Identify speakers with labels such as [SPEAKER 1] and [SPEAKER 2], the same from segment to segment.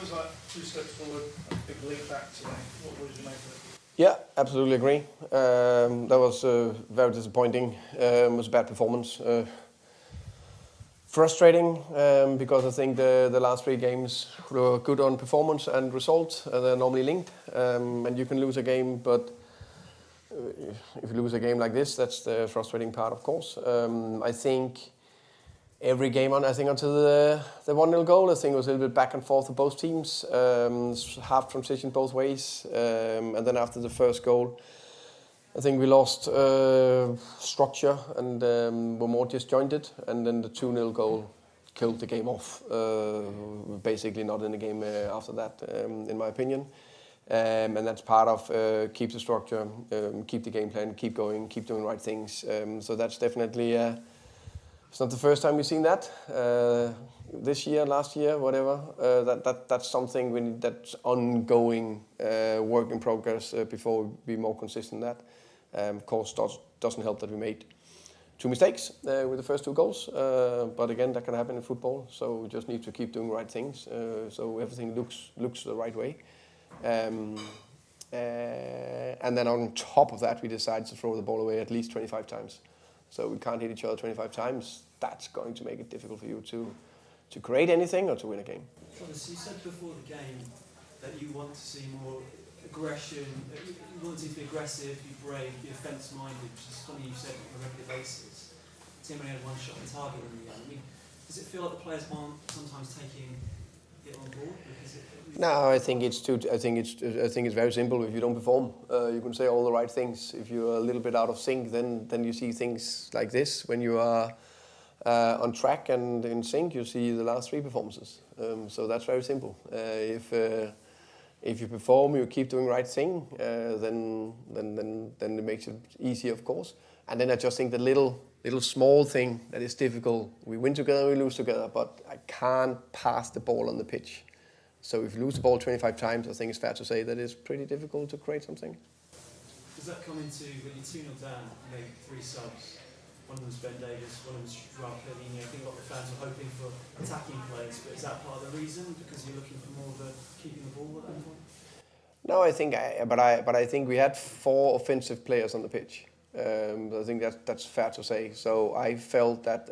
[SPEAKER 1] feels like 2 steps forward, a big leap back today. What did you make of it?
[SPEAKER 2] Yeah, absolutely agree. That was very disappointing. It was a bad performance. Frustrating because I think the last 3 games were good on performance and result. They're normally linked. And you can lose a game, but if you lose a game like this, that's the frustrating part, of course. I think every game until the 1-0 goal, I think it was a little bit back and forth for both teams. Half transition both ways. And then after the first goal, I think we lost structure and were more disjointed. And then the 2-0 goal killed the game off. Basically not in the game after that, in my opinion. And that's part of keep the structure, keep the game plan, keep going, keep doing the right things. So that's definitely, it's not the first time we've seen that. This year, last year, whatever. That's something that's ongoing work in progress before we be more consistent in that. Of course, doesn't help that we made 2 mistakes with the first 2 goals. But again, that can happen in football. So we just need to keep doing the right things. So everything looks the right way. And then on top of that, we decided to throw the ball away at least 25 times. So we can't hit each other 25 times. That's going to make it difficult for you to create anything or to win a game.
[SPEAKER 3] Thomas, you said before the game that you want to see more aggression, you want the team to be aggressive, be brave, be offence-minded, which is something you said on a regular basis. The team only had 1 shot on target in the end. I mean, does it feel like the players aren't sometimes taking it on board?
[SPEAKER 2] No, I think it's very simple. If you don't perform, you can say all the right things. If you're a little bit out of sync, then you see things like this. When you are on track and in sync, you see the last 3 performances. So that's very simple. If you perform, you keep doing the right thing, then it makes it easy, of course. And then I just think the little small thing that is difficult. We win together, we lose together, but I can't pass the ball on the pitch. So if you lose the ball 25 times, I think it's fair to say that it's pretty difficult to create something.
[SPEAKER 3] Does that come into, when you're 2-0 down, you made 3 subs, one of them's Ben Davis, one of them's Joao Pedrinho. I think a lot of the fans are hoping for attacking plays, but is that part of the reason? Because you're looking for more of the keeping the ball at that point?
[SPEAKER 2] No, I think we had 4 offensive players on the pitch. I think that's fair to say. So I felt that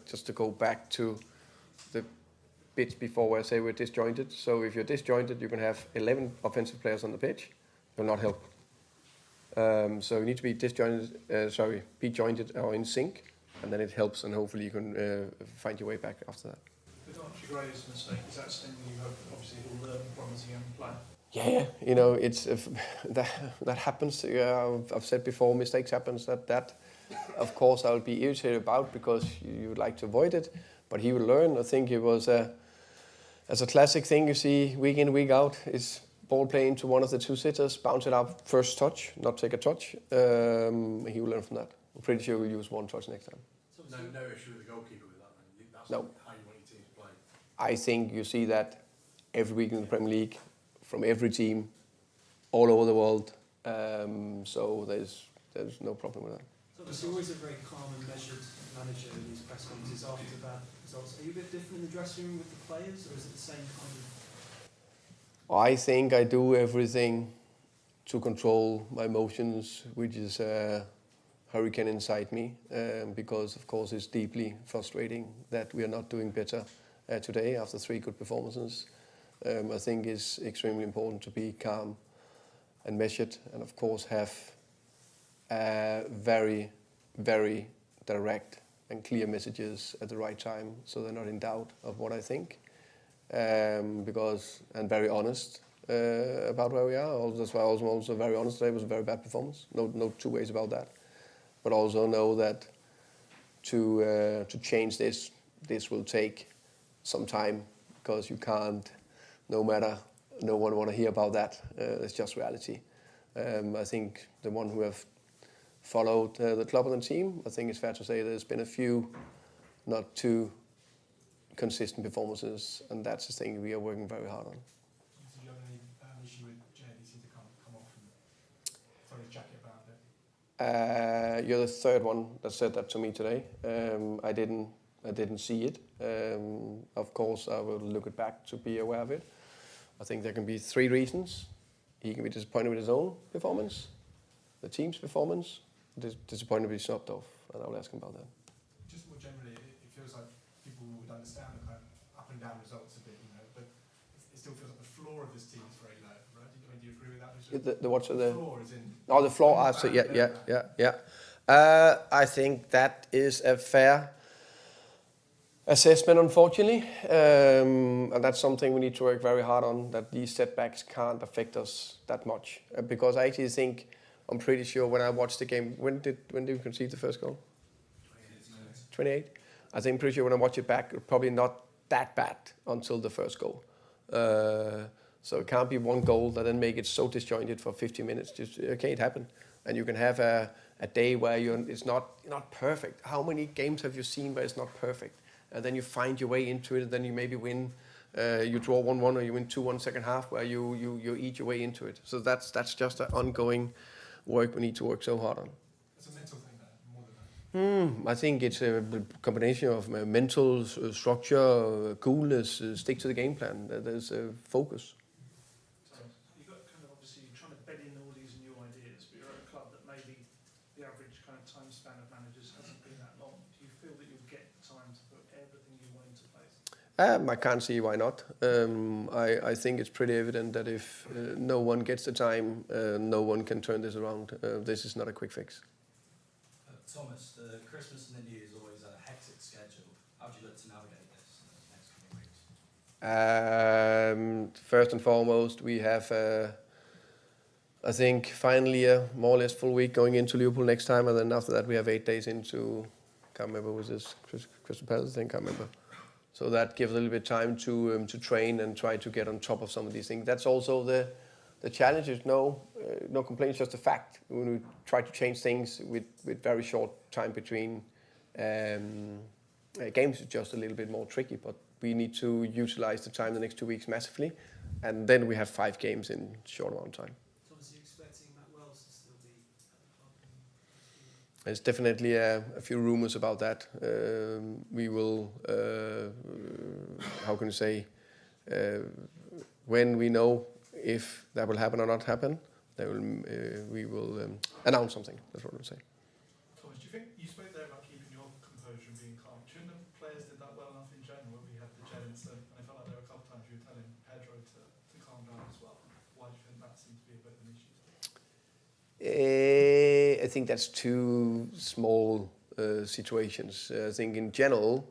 [SPEAKER 2] just to go back to the bits before where I say we're disjointed. So if you're disjointed, you can have 11 offensive players on the pitch. You'll not help. So you need to be be jointed or in sync, and then it helps, and hopefully you can find your way back after that.
[SPEAKER 1] With Archie Gray's mistake, is that something you hope obviously he'll learn from as a young player?
[SPEAKER 2] Yeah, you know, it's that happens. I've said before, mistakes happens. That of course I'll be irritated about because you would like to avoid it, but he will learn. I think it was as a classic thing you see week in, week out is ball playing to one of the 2 sitters, bounce it up, first touch, not take a touch. He will learn from that. I'm pretty sure we'll use 1 touch next time.
[SPEAKER 4] No issue with the goalkeeper with that, then? That's
[SPEAKER 2] no.
[SPEAKER 4] How you want your team to play?
[SPEAKER 2] I think you see that every week in the Premier League, from every team, all over the world. So there's no problem with that.
[SPEAKER 3] So there's always a very calm and measured manager in these press conferences after bad results. Are you a bit different in the dressing room with the players, or is it the same kind of?
[SPEAKER 2] I think I do everything to control my emotions, which is a hurricane inside me, because of course it's deeply frustrating that we are not doing better today after 3 good performances. I think it's extremely important to be calm and measured, and of course have very, very direct and clear messages at the right time, so they're not in doubt of what I think. And very honest about where we are. That's why I was also very honest today. It was a very bad performance. No 2 ways about that. But also know that to change this will take some time, because you can't. No one want to hear about that. It's just reality. I think the one who have followed the club and the team, I think it's fair to say there's been a few not too consistent performances, and that's the thing we are working very hard on.
[SPEAKER 5] Do you have any issue with JDC to come off and throw his jacket about it?
[SPEAKER 2] You're the 3rd one that said that to me today. I didn't see it. Of course, I will look it back to be aware of it. I think there can be 3 reasons. He can be disappointed with his own performance, the team's performance, disappointed with snubbed off, and I'll ask him about that.
[SPEAKER 5] Just more generally, it feels like people would understand the kind of up and down results a bit, but it still feels like the floor of this team is very low, right? Do you agree with that?
[SPEAKER 2] The
[SPEAKER 5] floor is in...
[SPEAKER 2] Oh, the floor. Yeah. I think that is a fair assessment, unfortunately, and that's something we need to work very hard on. That these setbacks can't affect us that much, because I actually think I'm pretty sure when I watched the game, when did we concede the first goal? 28. I think pretty sure when I watch it back, probably not that bad until the first goal. So it can't be one goal that then make it so disjointed for 50 minutes. Just okay, it happened, and you can have a day where it's not perfect. How many games have you seen where it's not perfect? And then you find your way into it, and then you maybe win. You draw 1-1, or you win 2-1 second half, where you eat your way into it. So that's just an ongoing work we need to work so hard on.
[SPEAKER 5] It's a mental thing, more than that.
[SPEAKER 2] I think it's a combination of mental structure, coolness, stick to the game plan. There's a focus.
[SPEAKER 1] So you've got kind of obviously you're trying to bed in all these new ideas, but you're at a club that maybe the average kind of time span of managers hasn't been that long. Do you feel that you'll get time to put everything you want into place?
[SPEAKER 2] I can't see why not. I think it's pretty evident that if no one gets the time, no one can turn this around. This is not a quick fix.
[SPEAKER 6] Thomas, the Christmas and the New Year is always a hectic schedule. How do you look to navigate this in the next coming weeks?
[SPEAKER 2] First and foremost, we have, I think, finally a more or less full week going into Liverpool next time, and then after that we have 8 days into, can't remember, was this Crystal Palace thing? Can't remember. So that gives a little bit of time to train and try to get on top of some of these things. That's also the challenge. Is no complaints, just a fact. When we try to change things with very short time between games, it's just a little bit more tricky. But we need to utilize the time the next 2 weeks massively, and then we have 5 games in short amount of time.
[SPEAKER 3] Thomas, are you expecting Matt Wells to still be at the club?
[SPEAKER 2] There's definitely a few rumors about that. We will, how can you say, when we know if that will happen or not happen, we will announce something. That's what I would say.
[SPEAKER 1] Thomas, do you think you spoke there about keeping your composure and being calm? Do you think the players did that well enough in general when we had the Jed incident? And I felt like there were a couple of times you were telling Pedro to calm down as well. Why do you think that seems to be a bit of an issue?
[SPEAKER 2] I think that's 2 small situations. I think in general,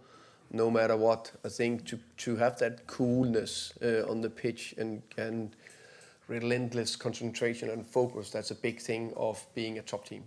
[SPEAKER 2] no matter what, I think to have that coolness on the pitch and relentless concentration and focus, that's a big thing of being a top team.